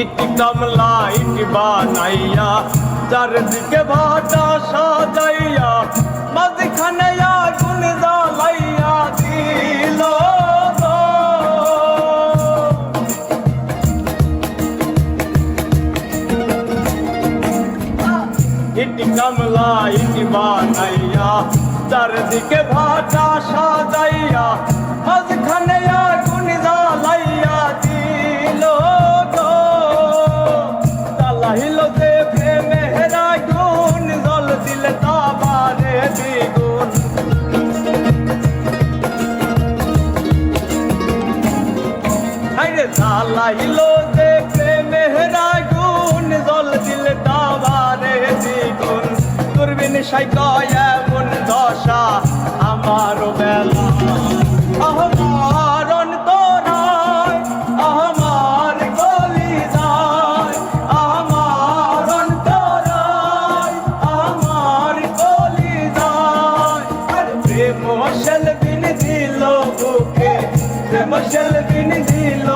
ইট কামলা ইট বানাইয়া চারদিকে ভাটা সাজাইয়া মাঝখানে আগুন জ্বালাইয়া দিল ইট কামলা ইট বানাইয়া চারদিকে ভাটা সাজাইয়া মাঝখানে আগুন জ্বালাইয়া দিল জ্বালাইল যে প্রেমের আগুন জল দিলে তাবারে দ্বিগুণ আরে জ্বালাইল যে প্রেমের আগুন জল দিলে তাবারে দ্বিগুণ দূরবীন সাইকয় এমন দশা আমার বেলা আমার অন্তরায় আমার কলিজায় আমার অন্তরায় আমার কলিজায় আর প্রেম সেলবিন দিল বুকে প্রেম সেলবিন দিল